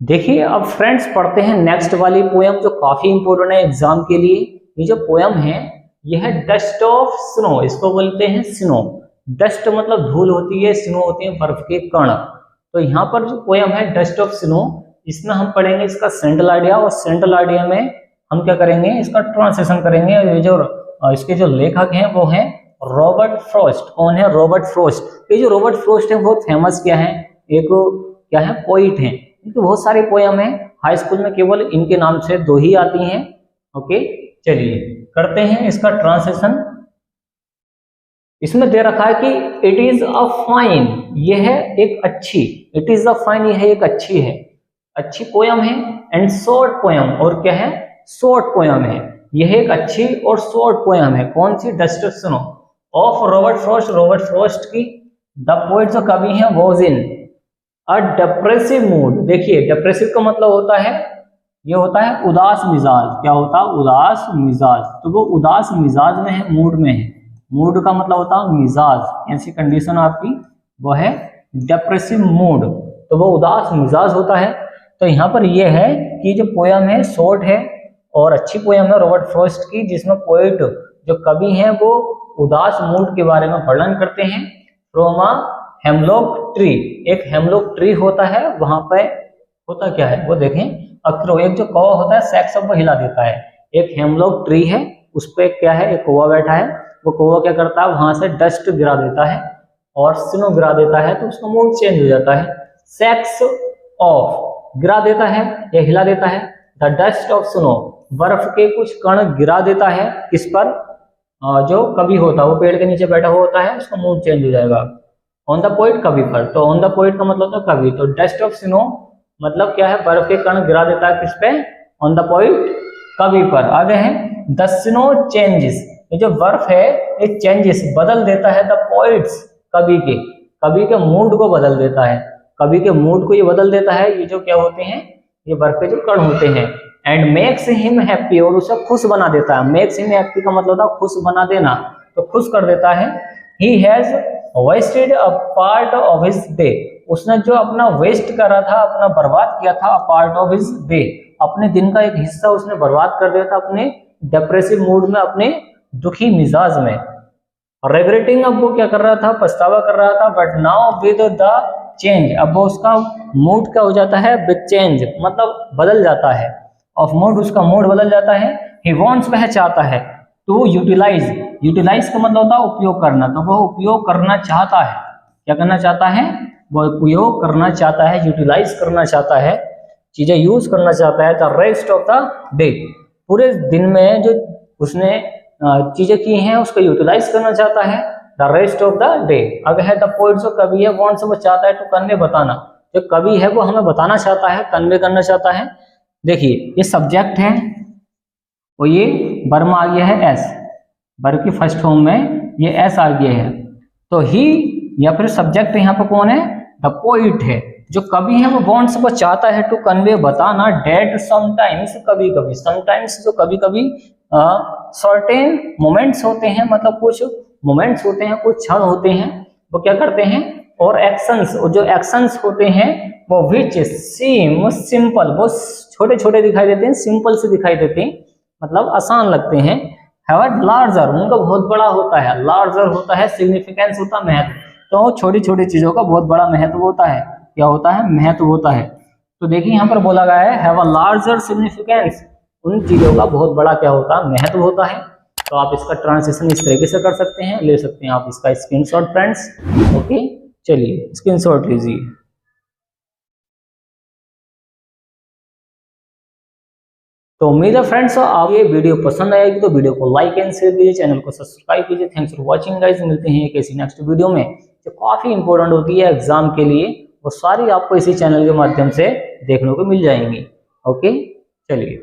देखिए अब फ्रेंड्स पढ़ते हैं नेक्स्ट वाली पोयम जो काफी इंपॉर्टेंट है एग्जाम के लिए। ये जो पोयम है ये है डस्ट ऑफ स्नो, इसको बोलते हैं स्नो। डस्ट मतलब धूल होती है, स्नो होती है बर्फ के कण। तो यहाँ पर जो पोयम है डस्ट ऑफ स्नो, इसमें हम पढ़ेंगे इसका सेंट्रल आइडिया, और सेंट्रल आइडिया में हम क्या करेंगे, इसका ट्रांसलेशन करेंगे। ये जो इसके जो लेखक हैं वो हैं रॉबर्ट फ्रॉस्ट। कौन है? Robert Frost. ये जो रॉबर्ट फ्रॉस्ट है बहुत फेमस क्या है, एक क्या है, पोइट है। इनकी बहुत सारी पोयम है, हाई स्कूल में केवल इनके नाम से 2 ही आती हैं। ओके चलिए करते हैं इसका ट्रांसलेशन। इसमें दे रखा है कि इट इज अ फाइन, ये है एक अच्छी, इट इज अ फाइन, ये है एक अच्छी है, अच्छी पोयम है। एंड शॉर्ट पोयम, और क्या है, शॉर्ट पोयम है। यह एक अच्छी और शॉर्ट पोयम है। कौन सी? Dust of snow of Robert Frost, Robert Frost की। द पोएट जो कवि हैं was in a depressive mood. देखिए डिप्रेसिव का मतलब होता है, ये होता है उदास मिजाज। क्या होता है? उदास मिजाज। तो वो उदास मिजाज में है, मूड में है। मूड का मतलब होता है मिजाज, ऐसी कंडीशन आपकी वो है डिप्रेसिव मूड, तो वो उदास मिजाज होता है। तो यहाँ पर ये है कि जो पोयम है शॉर्ट है और अच्छी पोयम है रॉबर्ट फ्रॉस्ट की, जिसमें पोएट जो कवि हैं वो उदास मूड के बारे में वर्णन करते हैं। फ्रॉम अ हेमलॉक ट्री, एक हेमलॉक ट्री होता है, वहां पे होता क्या है वो देखें। अक्सर एक जो कौवा होता है सेक्स सब हिला देता है। एक हेमलॉक ट्री है, उस पे क्या है, एक कौवा बैठा है। वो कौवा क्या करता है, वहां से डस्ट गिरा देता है और स्नो गिरा देता है, तो उसका मूड चेंज हो जाता है। सेक्स ऑफ गिरा देता है या हिला देता है, द डस्ट ऑफ स्नो बर्फ के कुछ कण गिरा देता है। किस पर? जो कवि होता है, वो पेड़ के नीचे बैठा हुआ होता है, उसका मूड चेंज हो जाएगा। ऑन द पोइट, कवि पर। तो ऑन द पोइट का मतलब होता है कवि। तो डस्ट ऑफ स्नो मतलब क्या है, बर्फ के कण गिरा देता है किस पे? ऑन द पोइट, कवि पर। आगे है द स्नो चेंजेस, ये जो बर्फ है ये चेंजेस बदल देता है द पोइट्स, कवि के मूड को बदल देता है, कवि के मूड को ये बदल देता है। ये जो क्या होते हैं, ये बर्फ के जो कण होते हैं। एंड मेक्स हिम हैप्पी, और उसे खुश बना देता है। मेक्स हिम हैप्पी का मतलब होता है खुश बना देना, तो खुश कर देता है। He has wasted a part of his day, उसने जो अपना वेस्ट करा था, अपना बर्बाद किया था, पार्ट ऑफ हिज डे, अपने दिन का एक हिस्सा उसने बर्बाद कर दिया था अपने डिप्रेसिव मूड में, अपने दुखी मिजाज में। रेग्रेटिंग, अब वो क्या कर रहा था, पछतावा कर रहा था। But now with the change, अब वो उसका मूड क्या हो जाता है, विद चेंज मतलब बदल जाता है, ऑफ मूड, उसका मूड बदल जाता है। ही वांट्स, वह चाहता है, टू यूटिलाइज, यूटिलाइज का मतलब होता है उपयोग करना, तो वह उपयोग करना चाहता है। क्या करना चाहता है? वो उपयोग करना चाहता है, यूटिलाइज करना चाहता है, चीजें यूज करना चाहता है। The rest of the day, पूरे दिन में जो उसने चीजें की हैं उसको यूटिलाइज करना चाहता है। The rest of the day. अगर है द पोइट जो कवि है वांट्स, वो चाहता है टू कन्वे, बताना, जो कवि है वो हमें बताना चाहता है, कन्वे करना चाहता है। देखिए ये सब्जेक्ट है और ये वर्ब में आ गया है एस, वर्ब की फर्स्ट फॉर्म में ये एस आ गया है। तो ही या फिर सब्जेक्ट यहाँ पर कौन है, द पोइट है। जो कवि है वो वांट्स, वो चाहता है, टू कन्वे, बताना, डेट समटाइम्स, कभी कभी, समटाइम्स जो कभी कभी सर्टेन मोमेंट्स होते हैं, मतलब कुछ मोमेंट्स होते हैं, कुछ क्षण होते हैं, वो क्या करते हैं, और एक्शंस, और जो एक्शंस होते हैं वो विच सीम सिंपल, वो छोटे छोटे दिखाई देते हैं, सिंपल से दिखाई देते हैं, मतलब आसान लगते हैं। हैव लार्जर, उनका बहुत बड़ा होता है, लार्जर होता है, सिग्निफिकेंस होता है, महत्व। तो छोटी छोटी चीजों का बहुत बड़ा महत्व होता है, क्या होता है, महत्व होता है। तो देखिए यहाँ पर बोला गया है हैव अ लार्जर सिग्निफिकेंस, उन चीजों का बहुत बड़ा क्या होता है, महत्व होता है। तो आप इसका ट्रांसलेशन इस तरीके से कर सकते हैं, ले सकते हैं आप इसका स्क्रीनशॉट फ्रेंड्स। ओके चलिए स्क्रीनशॉट लीजिए। तो उम्मीद है फ्रेंड्स आप ये वीडियो पसंद आएगी तो वीडियो को लाइक एंड शेयर कीजिए, चैनल को सब्सक्राइब कीजिए। थैंक्स फॉर वाचिंग गाइस, मिलते हैं एक ऐसी नेक्स्ट वीडियो में जो काफी इंपॉर्टेंट होती है एग्जाम के लिए, वो सारी आपको इसी चैनल के माध्यम से देखने को मिल जाएंगी। ओके चलिए।